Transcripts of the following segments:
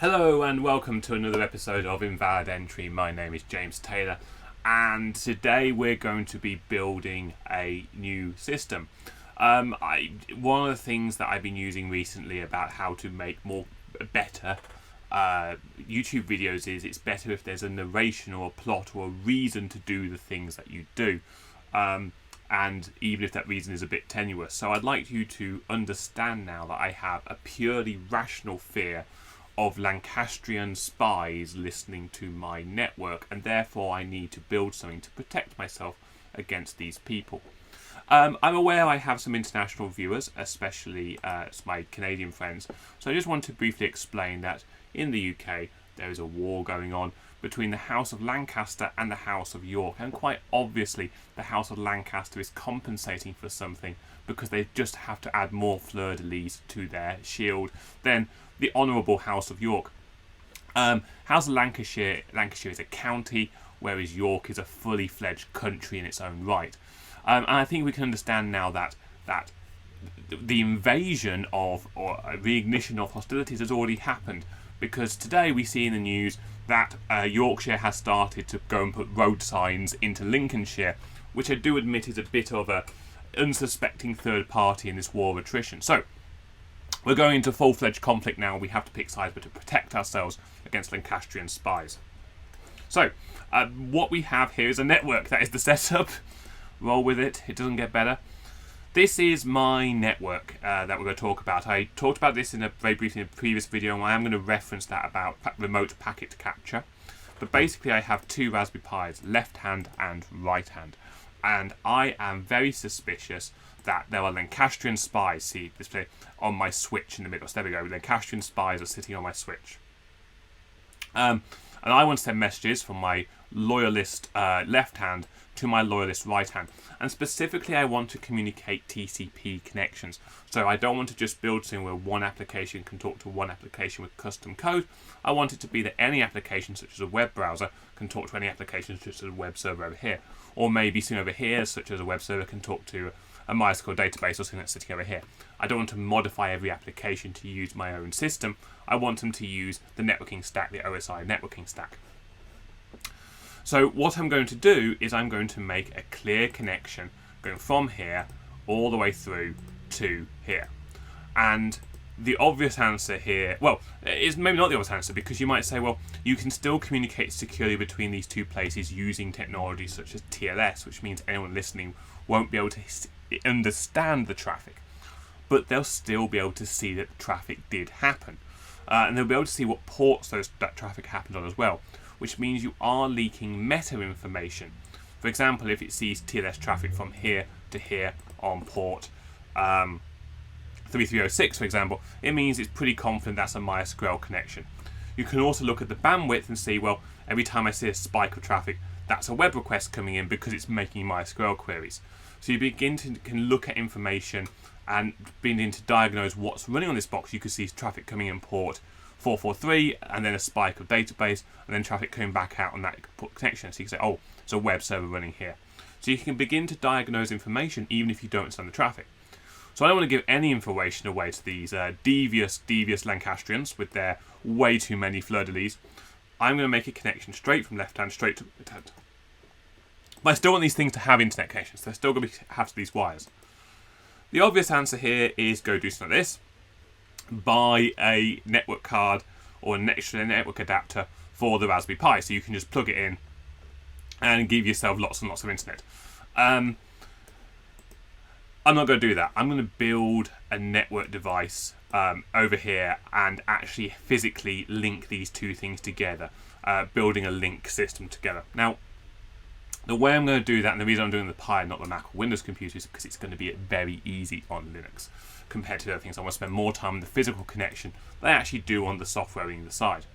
Hello and welcome to another episode of Invalid Entry. My name is James Taylor and today we're going to be building a new system. One of the things that I've been using recently about how to make better YouTube videos is it's better if there's a narration or a plot or a reason to do the things that you do. And even if that reason is a bit tenuous. So I'd like you to understand now that I have a purely rational fear of Lancastrian spies listening to my network, and therefore I need to build something to protect myself against these people. I'm aware I have some international viewers, especially my Canadian friends, so I just want to briefly explain that in the UK there is a war going on between the House of Lancaster and the House of York, and quite obviously the House of Lancaster is compensating for something because they just have to add more fleur-de-lis to their shield than the Honourable House of York. House of Lancashire is a county, whereas York is a fully fledged country in its own right. And I think we can understand now that the invasion or reignition of hostilities has already happened, because today we see in the news that Yorkshire has started to go and put road signs into Lincolnshire, which I do admit is a bit of a unsuspecting third party in this war of attrition. So we're going into full-fledged conflict now. We have to pick sides, but to protect ourselves against Lancastrian spies. So what we have here is a network. That is the setup. Roll with it. It doesn't get better. This is my network that we're going to talk about. I talked about this very briefly in a previous video, and I am going to reference that about remote packet capture. But basically I have two Raspberry Pis, left hand and right hand. And I am very suspicious that there are Lancastrian spies, see display on my switch in the middle. So there we go, Lancastrian spies are sitting on my switch. And I want to send messages from my loyalist left hand to my loyalist right hand. And specifically I want to communicate TCP connections. So I don't want to just build something where one application can talk to one application with custom code. I want it to be that any application such as a web browser can talk to any application such as a web server over here. Or maybe something over here such as a web server can talk to a MySQL database or something that's sitting over here. I don't want to modify every application to use my own system. I want them to use the networking stack, the OSI networking stack. So what I'm going to do is I'm going to make a clear connection going from here all the way through to here. And the obvious answer here, well, is maybe not the obvious answer, because you might say, well, you can still communicate securely between these two places using technology such as TLS, which means anyone listening won't be able to understand the traffic, but they'll still be able to see that the traffic did happen. And they'll be able to see what ports that traffic happened on as well, which means you are leaking meta information. For example, if it sees TLS traffic from here to here on port 3306, for example, it means it's pretty confident that's a MySQL connection. You can also look at the bandwidth and see, well, every time I see a spike of traffic, that's a web request coming in because it's making MySQL queries. So you can look at information and begin to diagnose what's running on this box. You can see traffic coming in port 443 and then a spike of database and then traffic coming back out on that connection. So you can say, oh, it's a web server running here. So you can begin to diagnose information even if you don't understand the traffic. So I don't want to give any information away to these devious Lancastrians with their way too many fleur-de-lis. I'm going to make a connection straight from left hand straight to right hand. But I still want these things to have internet connections. They're still going to have these wires. The obvious answer here is go do something like this. Buy a network card or an extra network adapter for the Raspberry Pi, so you can just plug it in and give yourself lots and lots of internet. I'm not going to do that. I'm going to build a network device over here and actually physically link these two things together, building a link system together. Now, the way I'm going to do that, and the reason I'm doing the Pi, not the Mac or Windows computers, is because it's going to be very easy on Linux compared to the other things. I want to spend more time on the physical connection than I actually do on the software on the side.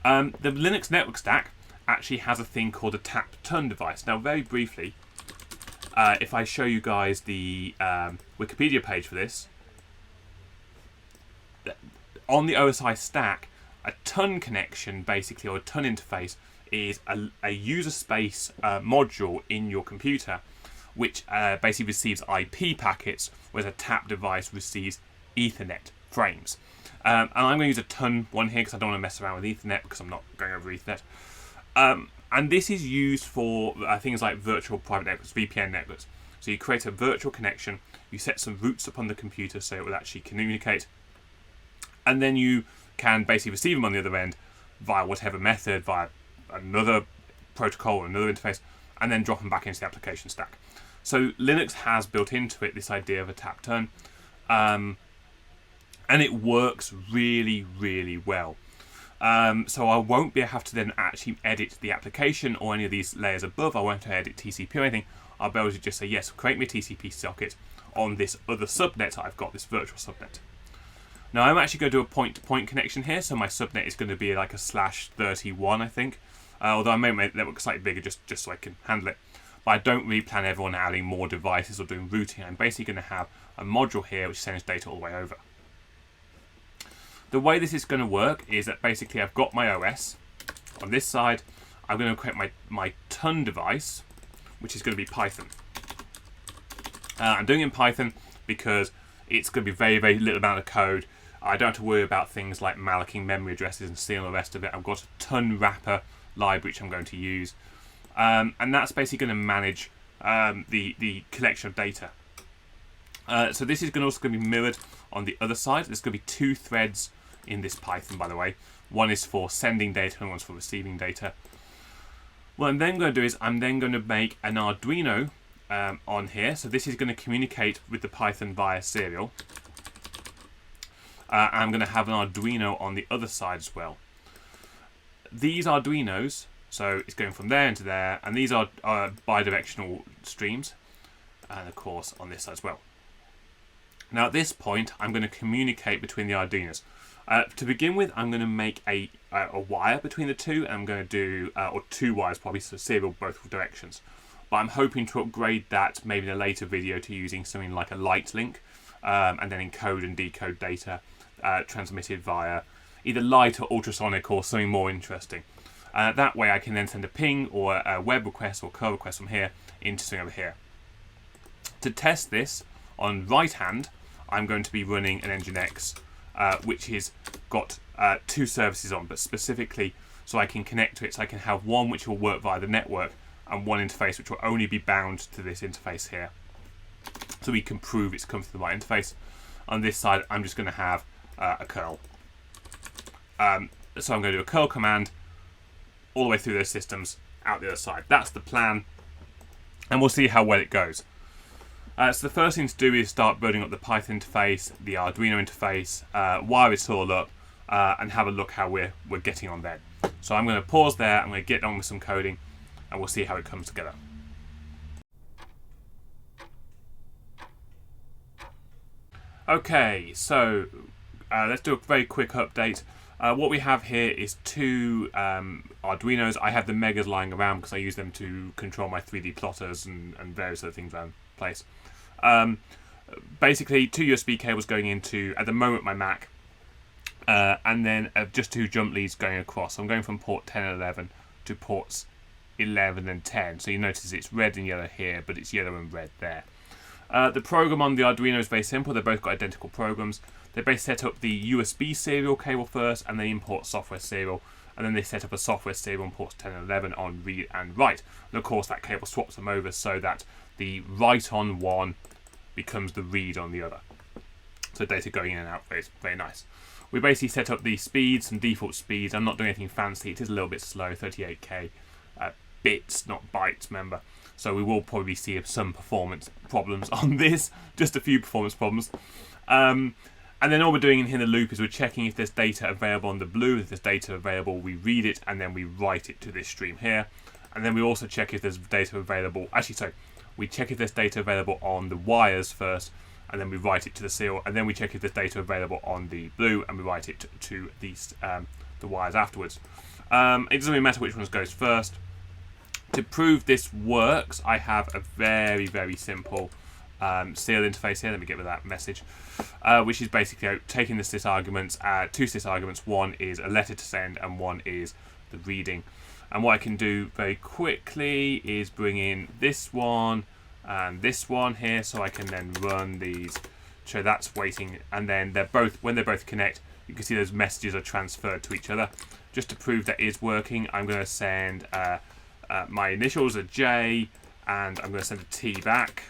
The Linux network stack actually has a thing called a tap-ton device. Now, very briefly, if I show you guys the Wikipedia page for this, on the OSI stack, a ton connection, basically, or a ton interface, is a user space module in your computer, which basically receives IP packets, whereas a tap device receives Ethernet frames. And I'm going to use a ton one here because I don't want to mess around with Ethernet because I'm not going over Ethernet. And this is used for things like virtual private networks, VPN networks. So you create a virtual connection, you set some routes up on the computer so it will actually communicate, and then you can basically receive them on the other end via whatever method, via another protocol or another interface, and then drop them back into the application stack. So Linux has built into it this idea of a tap turn, and it works really, really well. So I won't have to then actually edit the application or any of these layers above. I won't have to edit TCP or anything. I'll be able to just say, yes, create me a TCP socket on this other subnet I've got, this virtual subnet. Now I'm actually going to do a point-to-point connection here, so my subnet is going to be like a /31, I think. Although I may make the network slightly bigger just so I can handle it. But I don't really plan everyone adding more devices or doing routing. I'm basically going to have a module here which sends data all the way over. The way this is going to work is that basically I've got my OS. On this side, I'm going to create my ton device, which is going to be Python. I'm doing it in Python because it's going to be very, very little amount of code. I don't have to worry about things like mallocing memory addresses and stealing the rest of it. I've got a ton wrapper library which I'm going to use. And that's basically going to manage the collection of data. So this is also going to be mirrored on the other side. There's going to be 2 threads in this Python, by the way. One is for sending data and one's for receiving data. What I'm then going to do is I'm then going to make an Arduino on here. So this is going to communicate with the Python via serial. I'm going to have an Arduino on the other side as well. These Arduinos, so it's going from there into there, and these are bidirectional streams, and of course on this side as well. Now at this point, I'm going to communicate between the Arduinos. To begin with, I'm going to make a wire between the two, and I'm going to do, or 2 wires probably, so serial both directions. But I'm hoping to upgrade that maybe in a later video to using something like a light link, and then encode and decode data transmitted via either light or ultrasonic or something more interesting. That way I can then send a ping or a web request or curl request from here into something over here. To test this, on right hand, I'm going to be running an Nginx, which has got 2 services on, but specifically so I can connect to it, so I can have one which will work via the network and one interface which will only be bound to this interface here. So we can prove it's come through the right interface. On this side, I'm just going to have a curl. So I'm going to do a curl command all the way through those systems out the other side. That's the plan, and we'll see how well it goes. So the first thing to do is start building up the Python interface, the Arduino interface, wire it all up, and have a look how we're getting on then. So I'm going to pause there, I'm going to get on with some coding, and we'll see how it comes together. Okay, so let's do a very quick update. What we have here is 2 Arduinos. I have the Megas lying around because I use them to control my 3D plotters and various other things around the place. Basically 2 USB cables going into, at the moment, my Mac, and then just 2 jump leads going across. So I'm going from port 10 and 11 to ports 11 and 10. So you notice it's red and yellow here, but it's yellow and red there. The program on the Arduino is very simple. They've both got identical programs. They both set up the USB serial cable first, and they import software serial, and then they set up a software serial on ports 10 and 11 on read and write. And of course that cable swaps them over so that the write on one becomes the read on the other. So data going in and out, very, very nice. We basically set up the speeds and default speeds. I'm not doing anything fancy. It is a little bit slow, 38k bits, not bytes, remember. So we will probably see some performance problems on this, just a few performance problems. And then all we're doing in here in the loop is we're checking if there's data available on the blue. If there's data available, we read it, and then we write it to this stream here. And then we also check if there's data available. Actually, sorry, we check if there's data available on the wires first, and then we write it to the serial. And then we check if there's data available on the blue, and we write it to the wires afterwards. It doesn't really matter which one goes first. To prove this works, I have a very, very simple serial interface here. Let me get rid of that message, which is basically taking the sys arguments, 2 sys arguments. One is a letter to send, and one is the reading. And what I can do very quickly is bring in this one and this one here, so I can then run these. So that's waiting, and then they're both, when they both connect, you can see those messages are transferred to each other. Just to prove that is working, I'm going to send my initials are J, and I'm going to send a T back.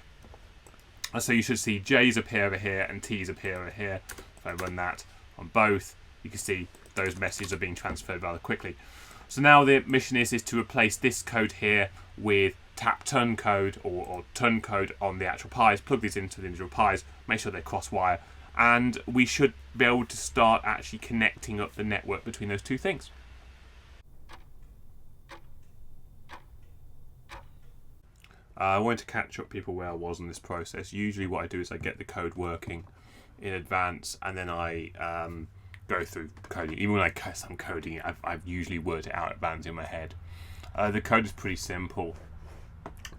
So you should see J's appear over here and T's appear over here. If I run that on both, you can see those messages are being transferred rather quickly. So now the mission is to replace this code here with tap ton code or ton code on the actual pies, plug these into the individual pies, make sure they cross wire, and we should be able to start actually connecting up the network between those two things. I wanted to catch up people where I was in this process. Usually what I do is I get the code working in advance, and then I go through coding. Even when I am coding, I've usually worked it out in advance in my head. The code is pretty simple.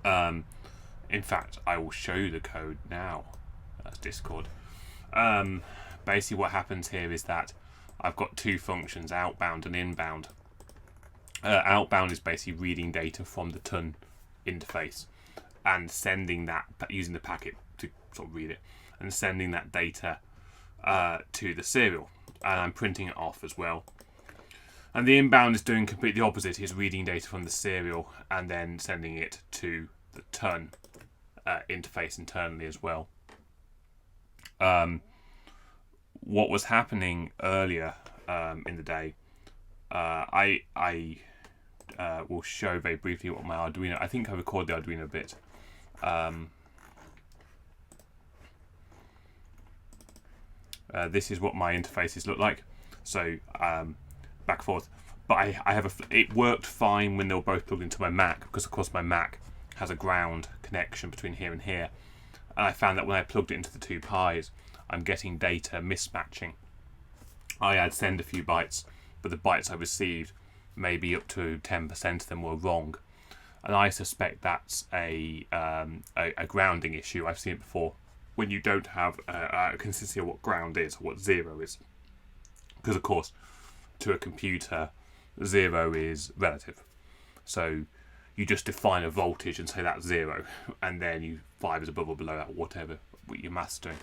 In fact, I will show you the code now. That's Discord. Basically what happens here is that I've got two functions, outbound and inbound. Outbound is basically reading data from the ton interface and sending that, using the packet to sort of read it, and sending that data to the serial. And I'm printing it off as well. And the inbound is doing completely the opposite. It's reading data from the serial and then sending it to the ton interface internally as well. What was happening earlier in the day, I will show very briefly what my Arduino, I think I recorded the Arduino bit. This is what my interfaces look like. So back and forth. But I have it worked fine when they were both plugged into my Mac, because of course my Mac has a ground connection between here and here. And I found that when I plugged it into the two pies, I'm getting data mismatching. I had sent a few bytes, but the bytes I received, maybe up to 10% of them were wrong. And I suspect that's a grounding issue. I've seen it before when you don't have a consistency of what ground is or what zero is. Because of course, to a computer, zero is relative. So you just define a voltage and say that's zero, and then 5 is above or below that, whatever your math's doing.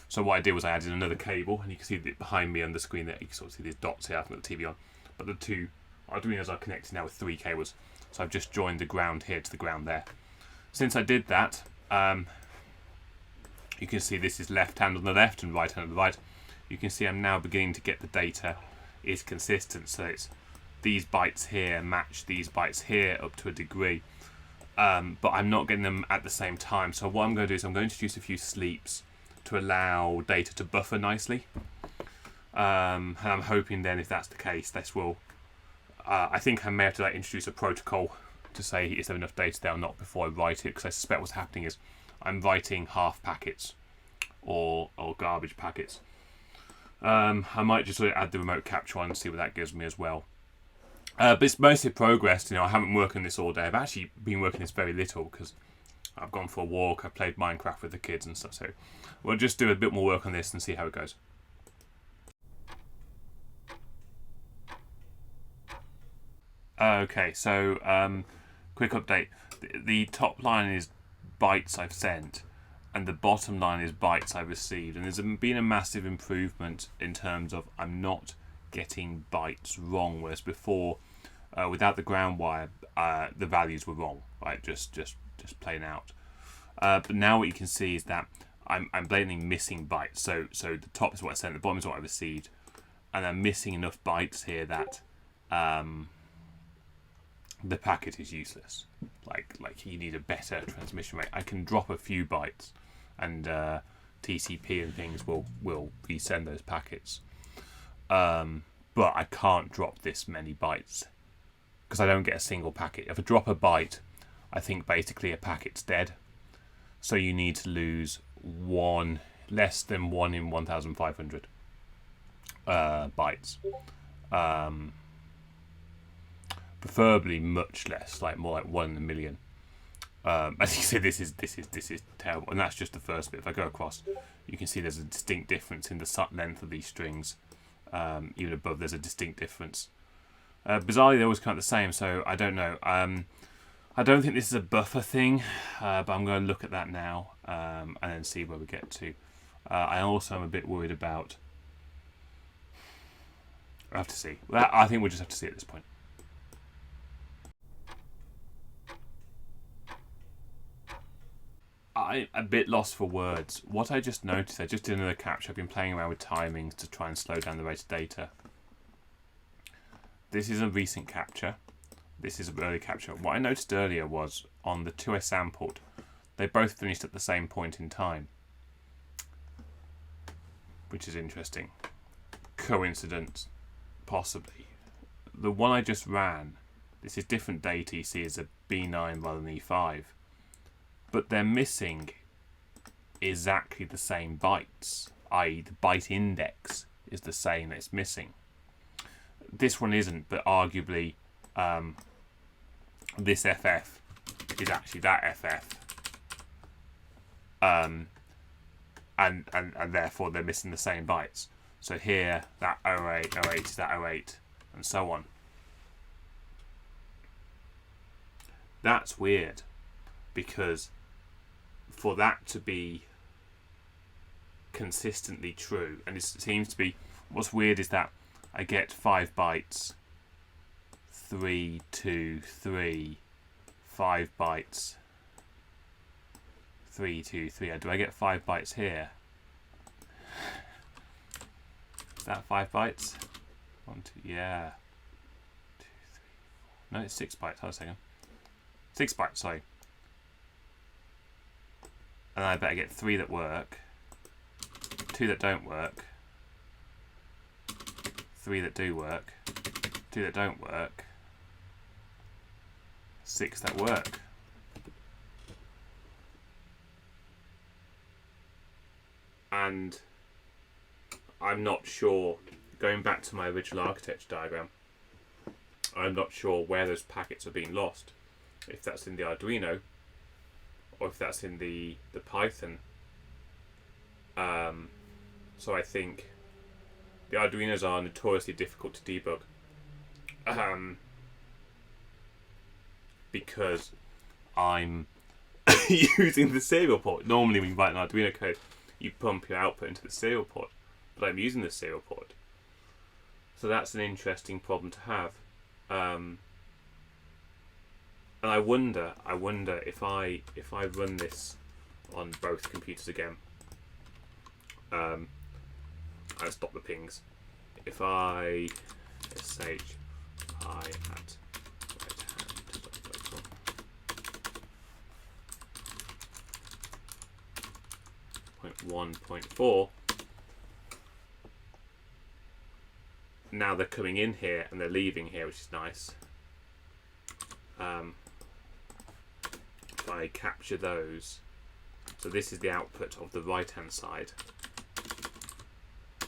So what I did was I added another cable, and you can see that behind me on the screen there, you can sort of see these dots here. I've got the TV on, but the two Arduinos are connected now with 3 cables. So I've just joined the ground here to the ground there. Since I did that, you can see this is left hand on the left and right hand on the right. You can see I'm now beginning to get the data is consistent. So it's these bytes here match these bytes here up to a degree. But I'm not getting them at the same time. So what I'm going to do is I'm going to introduce a few sleeps to allow data to buffer nicely. And I'm hoping then, if that's the case, this will... I think I may have to introduce a protocol to say is there enough data there or not before I write it, because I suspect what's happening is I'm writing half packets or garbage packets. I might just add the remote capture on and see what that gives me as well. But it's mostly progressed. I haven't been working this all day. I've actually been working this very little because I've gone for a walk, I've played Minecraft with the kids and stuff. So we'll just do a bit more work on this and see how it goes. Okay, so quick update. The top line is bytes I've sent, and the bottom line is bytes I've received. And there's been a massive improvement in terms of I'm not getting bytes wrong, whereas before, without the ground wire, the values were wrong, right? Just plain out. But now what you can see is that I'm blatantly missing bytes. So the top is what I sent, the bottom is what I received, and I'm missing enough bytes here that the packet is useless. Like you need a better transmission rate. I can drop a few bytes, and TCP and things will resend those packets. But I can't drop this many bytes because I don't get a single packet. If I drop a byte, I think basically a packet's dead. So you need to lose less than 1 in 1,500 bytes. Preferably much less, more like 1 in a million. As you see, this is terrible, and that's just the first bit. If I go across, you can see there's a distinct difference in the length of these strings. Even above, there's a distinct difference. Bizarrely, they're always kind of the same, so I don't know. I don't think this is a buffer thing, but I'm going to look at that now and then see where we get to. I also am a bit worried about We'll have to see. I think we'll just have to see at this point. I'm a bit lost for words. What I just noticed, I just did another capture. I've been playing around with timings to try and slow down the rate of data. This is a recent capture. This is an early capture. What I noticed earlier was on the 2S sampled, they both finished at the same point in time, which is interesting. Coincidence, possibly. The one I just ran, this is different data. You see, is a B9 rather than E5. But they're missing exactly the same bytes, i.e. the byte index is the same, it's missing. This one isn't, but arguably this FF is actually that FF. And therefore they're missing the same bytes. So here, that 08, 08 is that 08, and so on. That's weird, because for that to be consistently true, and it seems to be, what's weird is that I get 5 bytes, 3, 2, 3, 5 bytes, 3, 2, 3. Do I get 5 bytes here? Is that 5 bytes? 1, 2, yeah. 2, 3, 4. No, it's 6 bytes. Hold on a second. 6 bytes, sorry. And I better get 3 that work, 2 that don't work, 3 that do work, 2 that don't work, 6 that work. And I'm not sure, going back to my original architecture diagram, I'm not sure where those packets are being lost. If that's in the Arduino, or if that's in the Python. So I think the Arduinos are notoriously difficult to debug, because I'm using the serial port. Normally when you write an Arduino code, you pump your output into the serial port, but I'm using the serial port. So that's an interesting problem to have. And I wonder if I run this on both computers again, I'll stop the pings. If I sh I at right hand 1.4, now they're coming in here and they're leaving here, which is nice. If I capture those, so this is the output of the right hand side,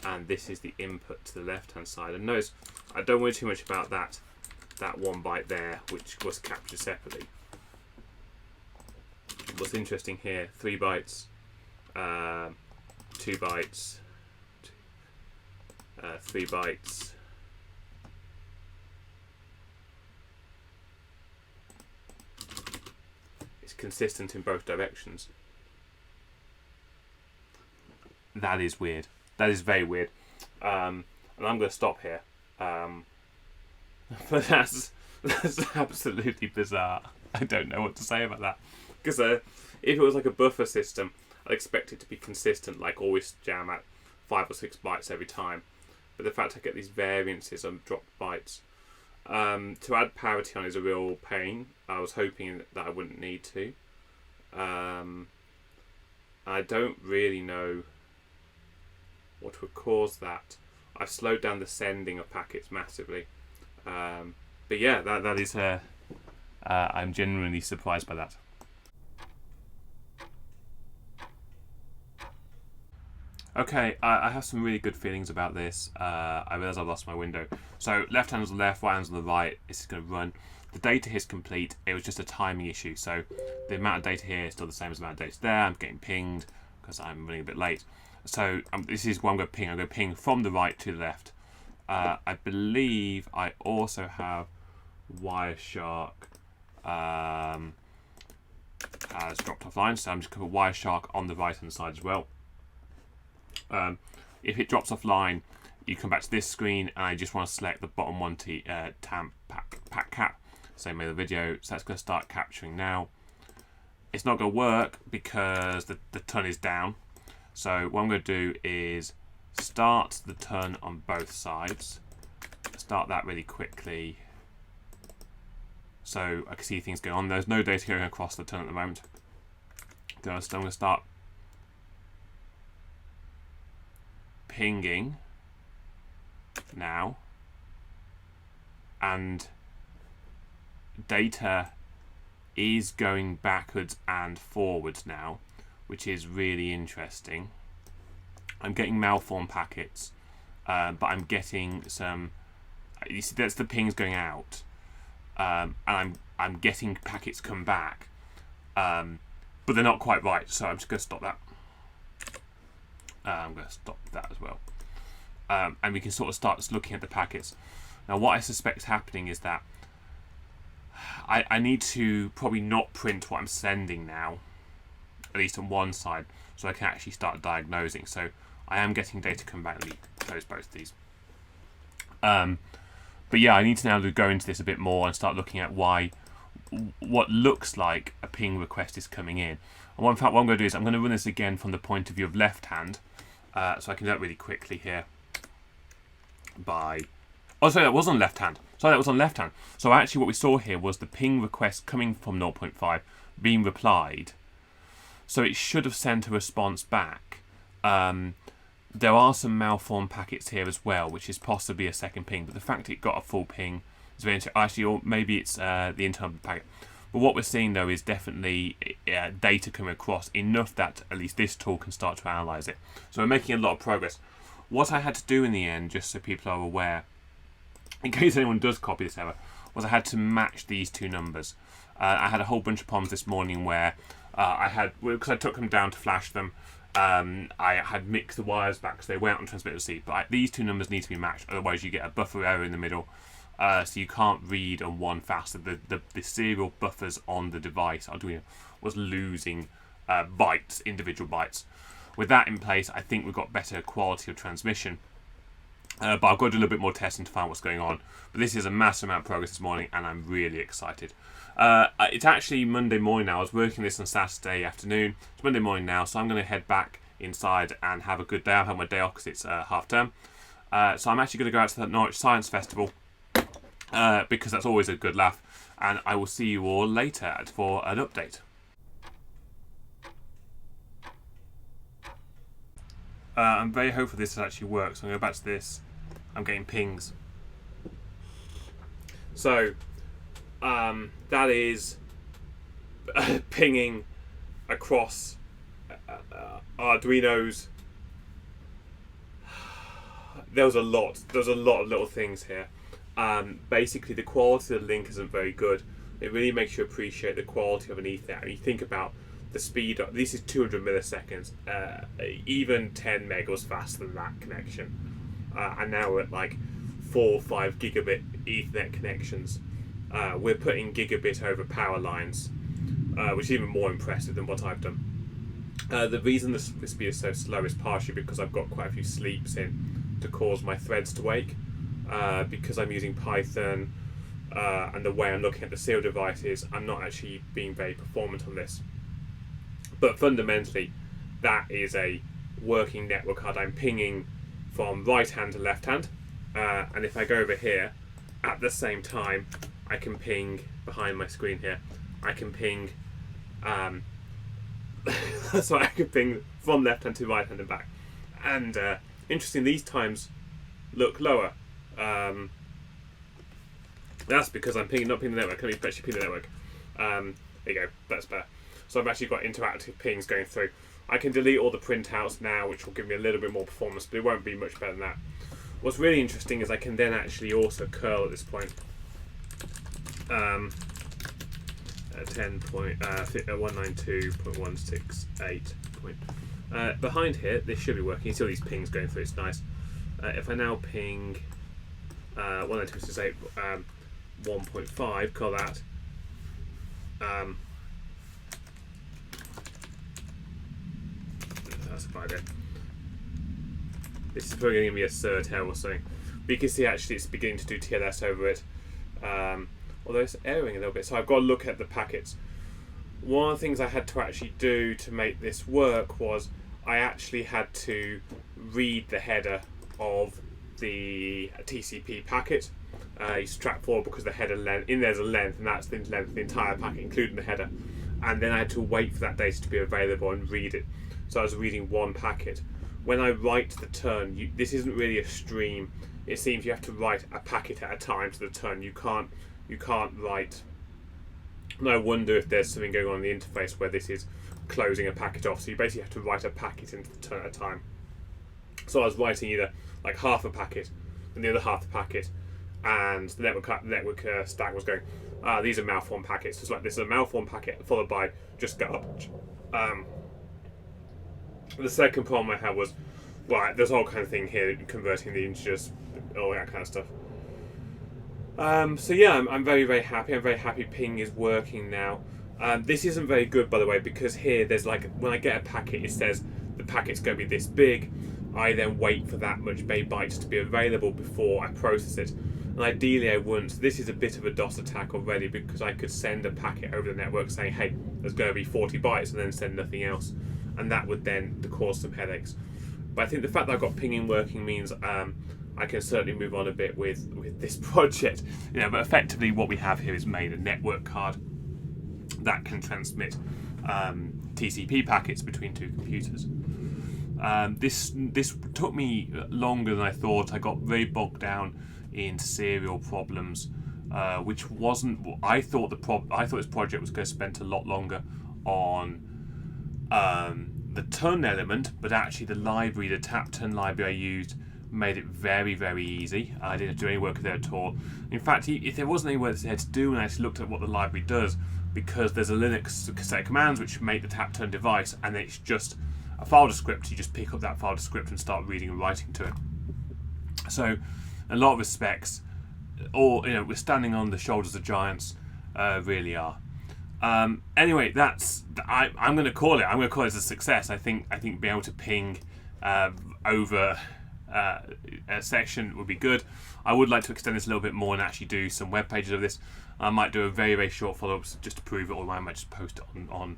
and this is the input to the left hand side. And notice I don't worry too much about that 1 byte there, which was captured separately. What's interesting here, 3 bytes, 2 bytes, 3 bytes, it's consistent in both directions. That is weird. That is very weird. And I'm going to stop here. But that's absolutely bizarre. I don't know what to say about that. Because if it was like a buffer system, I'd expect it to be consistent, like always jam at 5 or 6 bytes every time. But the fact I get these variances on dropped bytes, to add parity on is a real pain. I was hoping that I wouldn't need to. I don't really know what would cause that. I've slowed down the sending of packets massively. But yeah, that is I'm genuinely surprised by that. Okay, I have some really good feelings about this. I realise I've lost my window. So left hand's on the left, right hand's on the right. This is going to run. The data here is complete. It was just a timing issue. So the amount of data here is still the same as the amount of data there. I'm getting pinged because I'm running a bit late. So this is what I'm going to ping. I'm going to ping from the right to the left. I believe I also have Wireshark has dropped offline. So I'm just going to put Wireshark on the right hand side as well. If it drops offline, you come back to this screen, and I just want to select the bottom one TAM pack cap. Same with the video, so that's going to start capturing now. It's not going to work because the ton is down. So what I'm going to do is start the ton on both sides. Start that really quickly, so I can see things going on. There's no data going across the ton at the moment. So I'm going to start pinging now, and data is going backwards and forwards now, which is really interesting. I'm getting malformed packets, but I'm getting some. You see, that's the pings going out, and I'm getting packets come back, but they're not quite right. So I'm just going to stop that. I'm going to stop that as well, and we can sort of start looking at the packets. Now, what I suspect is happening is that I need to probably not print what I'm sending now, at least on one side, so I can actually start diagnosing. So I am getting data come back. Let me close both of these. But yeah, I need to now go into this a bit more and start looking at what looks like a ping request is coming in. And in fact, what I'm going to do is I'm going to run this again from the point of view of left hand. So I can do that really quickly here. Oh, sorry, that was on left hand. Sorry, that was on left hand. So actually what we saw here was the ping request coming from 0.5 being replied. So it should have sent a response back. There are some malformed packets here as well, which is possibly a second ping, but the fact it got a full ping is very interesting. Actually, or maybe it's the internal packet. But what we're seeing though is definitely data coming across enough that at least this tool can start to analyze it. So we're making a lot of progress. What I had to do in the end, just so people are aware, in case anyone does copy this ever, was I had to match these two numbers. I had a whole bunch of problems this morning where because I took them down to flash them, I had mixed the wires back so they went on transmit receive, but these two numbers need to be matched, otherwise you get a buffer error in the middle, so you can't read on one faster. The serial buffers on the device, Arduino, was losing bytes, individual bytes. With that in place, I think we've got better quality of transmission, but I've got to do a little bit more testing to find what's going on. But this is a massive amount of progress this morning, and I'm really excited. It's actually Monday morning now. I was working this on Saturday afternoon. It's Monday morning now, so I'm going to head back inside and have a good day. I'll have my day off because it's half term. So I'm actually going to go out to the Norwich Science Festival because that's always a good laugh. And I will see you all later for an update. I'm very hopeful this actually works. I'm going to go back to this. I'm getting pings. So that is pinging across Arduinos. There's a lot of little things here. Basically, the quality of the link isn't very good. It really makes you appreciate the quality of an Ethernet. And you think about the speed. This is 200 milliseconds. Even 10 meg was faster than that connection. And now we're at like 4 or 5 gigabit Ethernet connections. We're putting gigabit over power lines, which is even more impressive than what I've done. The reason the speed is so slow is partially because I've got quite a few sleeps in to cause my threads to wake. Because I'm using Python and the way I'm looking at the serial devices, I'm not actually being very performant on this. But fundamentally, that is a working network card. I'm pinging from right hand to left hand, and if I go over here, at the same time, I can ping behind my screen here. I can ping, so I can ping from left hand to right hand and back. And interesting, these times look lower. That's because I'm not pinging the network. I'm actually pinging the network. There you go. That's better. So I've actually got interactive pings going through. I can delete all the printouts now, which will give me a little bit more performance, but it won't be much better than that. What's really interesting is I can then actually also curl at this point. 192.168. Behind here, this should be working. You see all these pings going through. It's nice. If I now ping 192.168 1.5, call that. That's about it. This is probably going to give me a third error or something. But you can see actually it's beginning to do TLS over it. Although it's erroring a little bit, so I've got to look at the packets. One of the things I had to actually do to make this work was I actually had to read the header of the TCP packet. You subtract 4 because the header length, in there's a length, and that's the length of the entire packet, including the header. And then I had to wait for that data to be available and read it. So I was reading one packet. When I write the turn, this isn't really a stream. It seems you have to write a packet at a time to the turn. You can't write. And I wonder if there's something going on in the interface where this is closing a packet off. So you basically have to write a packet into the turn at a time. So I was writing either like half a packet and the other half the packet, and the network stack was going, these are malformed packets. So it's like this is a malformed packet followed by just garbage. The second problem I had was, right, there's a whole kind of thing here, converting the integers, all that kind of stuff. So yeah, I'm very, very happy. I'm very happy ping is working now. This isn't very good, by the way, because here there's like, when I get a packet, it says the packet's going to be this big. I then wait for that much bytes to be available before I process it. And ideally I wouldn't. So this is a bit of a DOS attack already, because I could send a packet over the network saying, hey, there's going to be 40 bytes, and then send nothing else. And that would then cause some headaches. But I think the fact that I've got pinging working means I can certainly move on a bit with this project. But effectively what we have here is made a network card that can transmit TCP packets between two computers. This took me longer than I thought. I got very bogged down in serial problems, which wasn't. I thought this project was going to spend a lot longer on the turn element, but actually the library, the tap turn library I used, made it very, very easy. I didn't do any work with it at all. In fact, if there wasn't any work there to do, and I just looked at what the library does, because there's a Linux set of commands which make the tap turn device, and it's just a file descriptor. You just pick up that file descriptor and start reading and writing to it. So, in a lot of respects, we're standing on the shoulders of giants, really are. Anyway, I'm going to call it. I'm going to call it a success. I think being able to ping over a section would be good. I would like to extend this a little bit more and actually do some web pages of this. I might do a very, very short follow-up just to prove it, or I might just post it on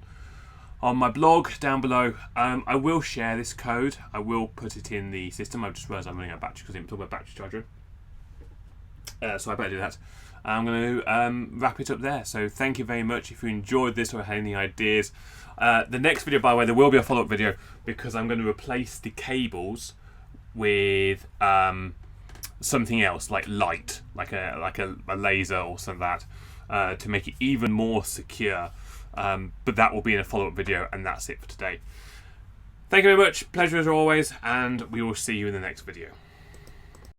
my blog down below. I will share this code. I will put it in the system. I've just realised I'm running out of battery because I didn't plug my battery charger in. So I better do that. I'm going to wrap it up there. So thank you very much. If you enjoyed this or had any ideas, the next video, by the way, there will be a follow-up video, because I'm going to replace the cables with something else, like light, like a laser or something like that, to make it even more secure. But that will be in a follow-up video, and that's it for today. Thank you very much. Pleasure as always, and we will see you in the next video.